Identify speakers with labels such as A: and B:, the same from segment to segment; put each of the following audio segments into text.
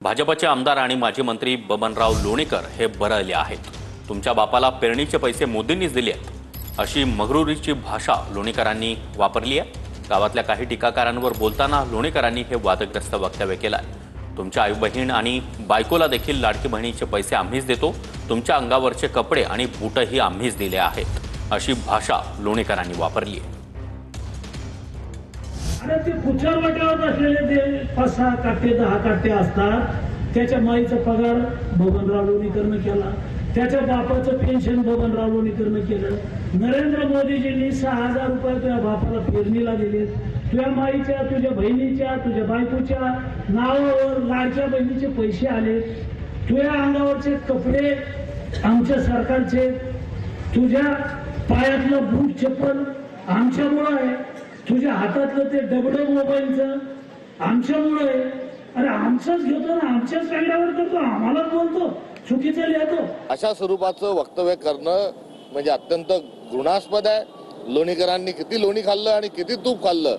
A: भाजपचे आमदार आणि माजी मंत्री बबनराव लोणीकर हे बरळले आहेत। तुमच्या बापाला पेरणीचे पैसे मोदींनीच दिले आहेत अशी मगरुरीची भाषा लोणीकरांनी वापरली आहे। गावातल्या काही टीकाकारांवर बोलताना लोणीकरांनी हे वादग्रस्त वक्तव्य केलं आहे। तुमच्या आई बहीण आणि बायकोला देखील लाडकी बहिणीचे पैसे आम्हीच देतो, तुमच्या अंगावरचे कपडे आणि बूटही आम्हीच दिले आहेत अशी भाषा लोणीकरांनी वापरली आहे।
B: आणि ते कुचार वाट्यावर असलेले ते 5-6 काटे 10 काटे असतात, त्याच्या माईचा पगार बबनराव लोणीकरनं केला, त्याच्या बापाचं पेन्शन बबनराव लोणीकरनं केलं। नरेंद्र मोदीजींनी 6000 रुपये तुझ्या बापाला पेरणीला दिले। तुझ्या माईच्या, तुझ्या बहिणीच्या, तुझ्या बायकोच्या नावावर लाडक्या बहिणीचे पैसे आले। तुझ्या अंगावरचे कपडे आमच्या सरकारचे, तुझ्या पायातलं बूट चप्पल आमच्यामुळं आहे, तुझ्या हातातलं ते डबडं मोबाईलचं आमच्यामुळे आहे। अरे आमचंच घेतो ना, आमच्याच पॅन्डावर करतो, आम्हालाच बोलतो, चुकीचं लिहितो।
C: अशा स्वरूपाचं वक्तव्य करणं म्हणजे अत्यंत घृणास्पद आहे। लोणीकरांनी किती लोणी खाल्लं आणि किती तूप खाल्लं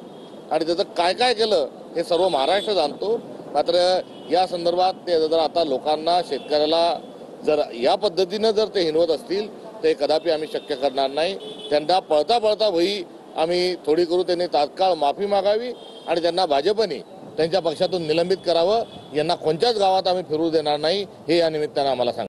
C: आणि त्याचं काय काय केलं हे सर्व महाराष्ट्र जाणतो। मात्र या संदर्भात ते जर आता लोकांना, शेतकऱ्याला जर या पद्धतीनं जर ते हिनवत असतील ते कदापि आम्ही शक्य करणार नाही। त्यांना पळता पळता वही आम्ही थोडी करू, त्यांनी तात्काळ माफी मागावी आणि त्यांना भाजपने त्यांच्या पक्षातून निलंबित करावं। यांना कोणत्याच गावात आम्ही फिरू देणार नाही हे या निमित्तानं आम्हाला सांग।